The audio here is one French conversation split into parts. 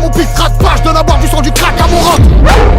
mon pif craque pas, je donne à boire du sang du crack à mon rock.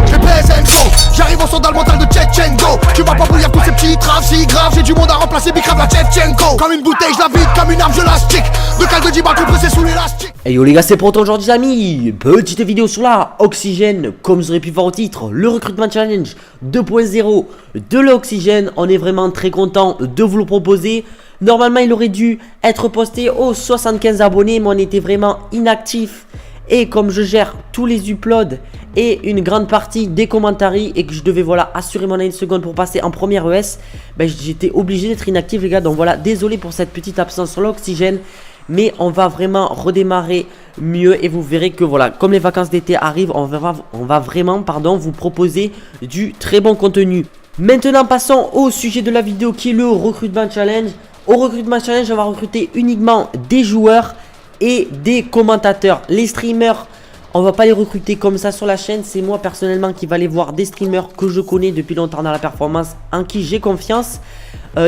J'ai PSNGO, j'arrive au son dans le mental de Tchetchenko. Tu vas pas bouillir tous ces petits traves si grave. J'ai du monde à remplacer Bicrave la Tchetchenko. Comme une bouteille je la vide, comme une arme je la stick. De cal de 10 balles compressé sous l'élastique. Hey yo les gars, c'est pour toi aujourd'hui les amis. Petite vidéo sur la Oxygène. Comme vous aurez pu voir au titre, le recrutement challenge 2.0 de l'Oxygène. On est vraiment très content de vous le proposer. Normalement il aurait dû être posté aux 75 abonnés, mais on était vraiment inactif. Et comme je gère tous les uploads et une grande partie des commentaires et que je devais voilà assurer mon 1 seconde pour passer en première ES, ben, j'étais obligé d'être inactif les gars. Donc voilà, désolé pour cette petite absence sur l'Oxygène. Mais on va vraiment redémarrer mieux et vous verrez que voilà, comme les vacances d'été arrivent, on va vraiment vous proposer du très bon contenu. Maintenant passons au sujet de la vidéo qui est le recrutement challenge. Au recrutement challenge, on va recruter uniquement des joueurs et des commentateurs. Les streamers, on va pas les recruter comme ça sur la chaîne. C'est moi personnellement qui va aller voir des streamers que je connais depuis longtemps dans la performance, en qui j'ai confiance.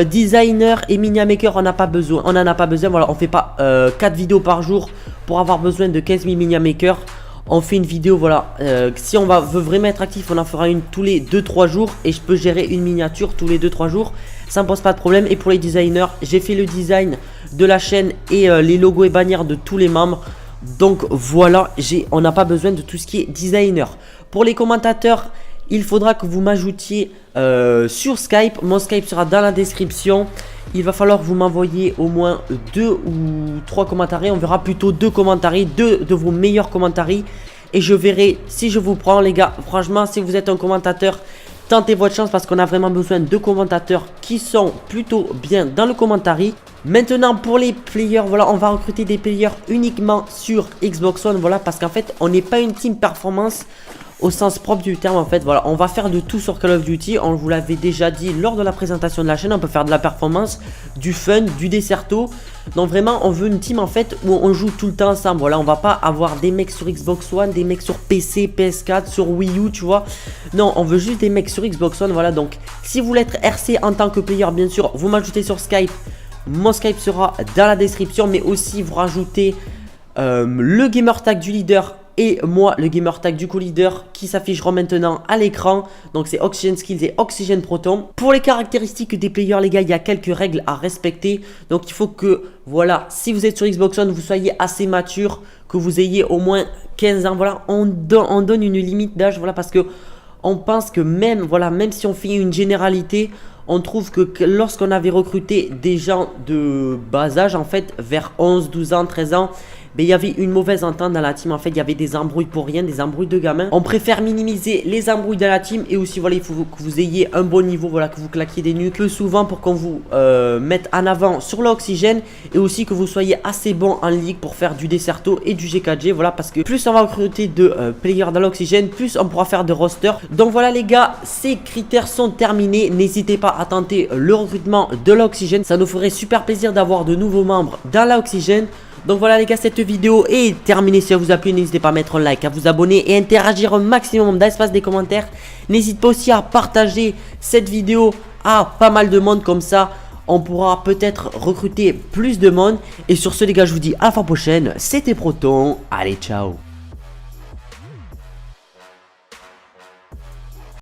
Designer et minimaker, on n'en a pas besoin. Voilà, on fait pas 4 vidéos par jour pour avoir besoin de 15 000 minimakers. On fait une vidéo, voilà, si on veut vraiment être actif, on en fera une tous les 2-3 jours. Et je peux gérer une miniature tous les 2-3 jours. Ça me pose pas de problème. Et pour les designers, j'ai fait le design de la chaîne et les logos et bannières de tous les membres. Donc voilà, on n'a pas besoin de tout ce qui est designer. Pour les commentateurs, il faudra que vous m'ajoutiez sur Skype. Mon Skype sera dans la description. Il va falloir que vous m'envoyiez au moins 2 ou 3 commentaires. On verra plutôt 2 commentaires, 2 de vos meilleurs commentaires. Et je verrai si je vous prends les gars. Franchement, si vous êtes un commentateur, tentez votre chance parce qu'on a vraiment besoin de commentateurs qui sont plutôt bien dans le commentaire. Maintenant pour les players, voilà, on va recruter des players uniquement sur Xbox One. Voilà, parce qu'en fait on n'est pas une team performance au sens propre du terme. En fait voilà, on va faire de tout sur Call of Duty. On vous l'avait déjà dit lors de la présentation de la chaîne. On peut faire de la performance, du fun, du desserto. Donc vraiment on veut une team en fait où on joue tout le temps ensemble. Voilà, on va pas avoir des mecs sur Xbox One, des mecs sur PC, PS4, sur Wii U, tu vois. Non, on veut juste des mecs sur Xbox One. Voilà, donc si vous voulez être RC en tant que player, bien sûr vous m'ajoutez sur Skype. Mon Skype sera dans la description, mais aussi vous rajoutez le gamer tag du leader et moi le gamer tag du co-leader qui s'afficheront maintenant à l'écran. Donc c'est Oxygène Skills et Oxygène Proton. Pour les caractéristiques des players les gars, il y a quelques règles à respecter. Donc il faut que voilà, si vous êtes sur Xbox One, vous soyez assez mature, que vous ayez au moins 15 ans. Voilà, on donne une limite d'âge, voilà, parce que on pense que même si on fait une généralité, on trouve que lorsqu'on avait recruté des gens de bas âge, en fait, vers 11, 12 ans, 13 ans, il y avait une mauvaise entente dans la team. En fait, il y avait des embrouilles pour rien, des embrouilles de gamins. On préfère minimiser les embrouilles dans la team. Et aussi, voilà, il faut que vous ayez un bon niveau, voilà, que vous claquiez des nuques peu souvent pour qu'on vous mette en avant sur l'Oxygène. Et aussi que vous soyez assez bon en ligue pour faire du Desserto et du G4G. Voilà, parce que plus on va recruter de players dans l'Oxygène, plus on pourra faire de roster. Donc voilà les gars, ces critères sont terminés. N'hésitez pas à tenter le recrutement de l'Oxygène. Ça nous ferait super plaisir d'avoir de nouveaux membres dans l'Oxygène. Donc voilà les gars, cette vidéo est terminée. Si elle vous a plu, n'hésitez pas à mettre un like, à vous abonner et interagir un maximum dans l'espace des commentaires. N'hésitez pas aussi à partager cette vidéo à pas mal de monde, comme ça on pourra peut-être recruter plus de monde. Et sur ce les gars, je vous dis à la fois prochaine. C'était Proton, allez ciao.